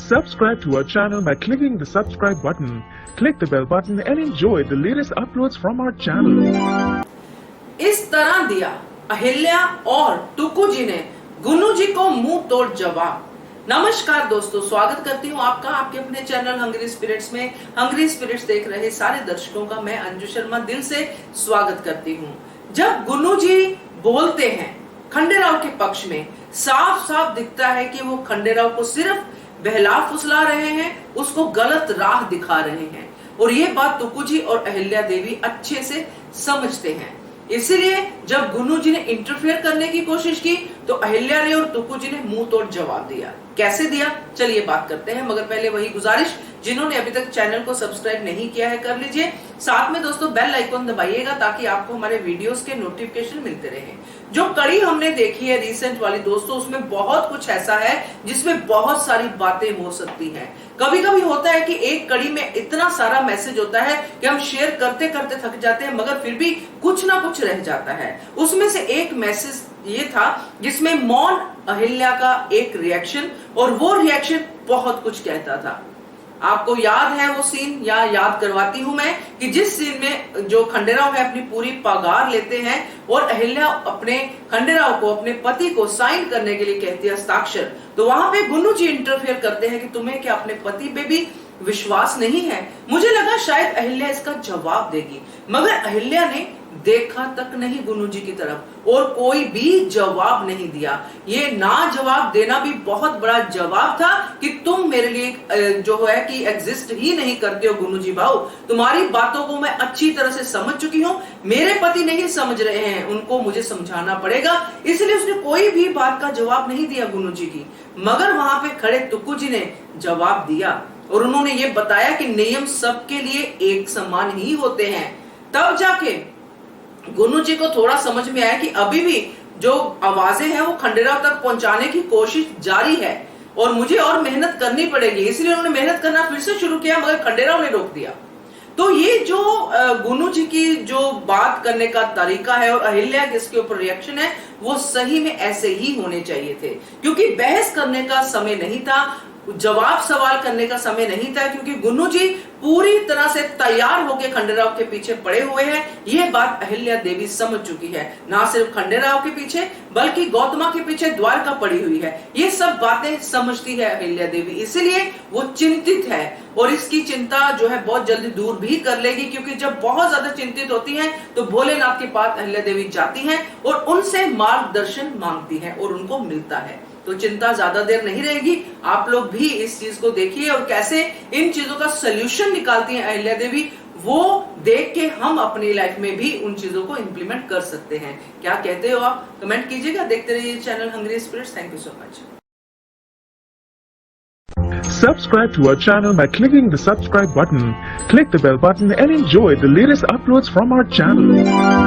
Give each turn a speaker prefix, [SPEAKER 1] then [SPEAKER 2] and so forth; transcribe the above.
[SPEAKER 1] Subscribe to our channel by clicking the subscribe button. Click the bell button and enjoy the latest uploads from our channel.
[SPEAKER 2] इस तरह दिया अहिल्या और टुकू जी ने गुन्नू जी को मुंह तोड़ जवाब। नमस्कार दोस्तों, स्वागत करती हूँ आपका आपके अपने चैनल हंग्री स्पिरिट्स में। हंग्री स्पिरिट्स देख रहे सारे दर्शकों का मैं अंजू शर्मा दिल से स्वागत करती हूँ। जब गुन्नू जी बोलते हैं खंडेराव के पक्ष में, साफ साफ दिखता है कि वो खंडेराव को सिर्फ बहला फुसला रहे हैं, उसको गलत राह दिखा रहे हैं और ये बात टुकू जी और अहिल्या देवी अच्छे से समझते हैं। इसीलिए जब गुन्नू जी ने इंटरफेयर करने की कोशिश की तो अहिल्या ने और टुकू जी ने मुंह तोड़ जवाब दिया। कैसे दिया, चलिए बात करते हैं। मगर पहले वही गुजारिश, जिन्होंने अभी तक चैनल को सब्सक्राइब नहीं किया है कर लीजिए। साथ में दोस्तों बेल आइकन दबाइएगा ताकि आपको हमारे वीडियोस के नोटिफिकेशन मिलते रहे। जो कड़ी हमने देखी है रिसेंट वाली दोस्तों, उसमें बहुत कुछ ऐसा है जिसमें बहुत सारी बातें हो सकती हैं। कभी कभी होता है कि एक कड़ी में इतना सारा मैसेज होता है कि हम शेयर करते करते थक जाते हैं, मगर फिर भी कुछ ना कुछ रह जाता है। उसमें से एक मैसेज ये था जिसमें मौन अहिल्या का एक रिएक्शन, और वो रिएक्शन बहुत कुछ कहता था। आपको याद है वो सीन, या याद करवाती हूं मैं कि जिस सीन में जो खंडेराव है अपनी पूरी पगार लेते हैं और अहिल्या अपने खंडेराव को, अपने पति को साइन करने के लिए कहती है हस्ताक्षर, तो वहां पे गुन्नू जी इंटरफेयर करते हैं कि तुम्हें क्या अपने पति पे भी विश्वास नहीं है। मुझे लगा शायद अहिल्या इसका जवाब देगी, मगर अहिल्या ने देखा तक नहीं गुन्नू जी की तरफ और कोई भी जवाब नहीं दिया। ये ना जवाब देना भी बहुत बड़ा जवाब था कि तुम मेरे लिए जो है कि एग्जिस्ट ही नहीं करते हो गुन्नू जी भाऊ। तुम्हारी बातों को मैं अच्छी तरह से समझ चुकी हूँ, मेरे पति नहीं समझ रहे हैं, उनको मुझे समझाना पड़ेगा। इसलिए उसने कोई भी बात का जवाब नहीं दिया गुन्नू जी की। मगर वहां पे खड़े टुकू जी ने जवाब दिया और उन्होंने ये बताया कि नियम सबके लिए एक समान ही होते हैं। तब जाके गुन्नू जी को थोड़ा समझ में आया कि अभी भी जो आवाजें हैं वो खंडेराव तक पहुंचाने की कोशिश जारी है और मुझे और मेहनत करनी पड़ेगी। इसलिए उन्होंने मेहनत करना फिर से शुरू किया, मगर खंडेराव ने रोक दिया। तो ये जो गुन्नू जी की जो बात करने का तरीका है और अहिल्या के इसके ऊपर रिएक्शन है, वो सही में ऐसे ही होने चाहिए थे, क्योंकि बहस करने का समय नहीं था, जवाब सवाल करने का समय नहीं था, क्योंकि गुन्नू जी पूरी तरह से तैयार होकर खंडेराव के पीछे पड़े हुए हैं। यह बात अहिल्या देवी समझ चुकी है। ना सिर्फ खंडेराव के पीछे बल्कि गौतमा के पीछे द्वारका पड़ी हुई है। ये सब बातें समझती है अहिल्या देवी, इसीलिए वो चिंतित है और इसकी चिंता जो है बहुत जल्दी दूर भी कर लेगी, क्योंकि जब बहुत ज्यादा चिंतित होती हैं तो भोलेनाथ के पास अहिल्या देवी जाती हैं और उनसे मार्गदर्शन मांगती हैं और उनको मिलता है। तो चिंता ज्यादा देर नहीं रहेगी। आप लोग भी इस चीज को देखिए और कैसे इन चीजों का सलूशन निकालती हैं अहिल्या देवी, वो देख के हम अपनी लाइफ में भी उन चीजों को इंप्लीमेंट कर सकते हैं। क्या कहते हो आप, कमेंट कीजिएगा। देखते रहिए channel hungry spirits. Thank you so much.
[SPEAKER 1] Subscribe to our channel by clicking the subscribe button. Click the bell button and enjoy the latest uploads from our channel.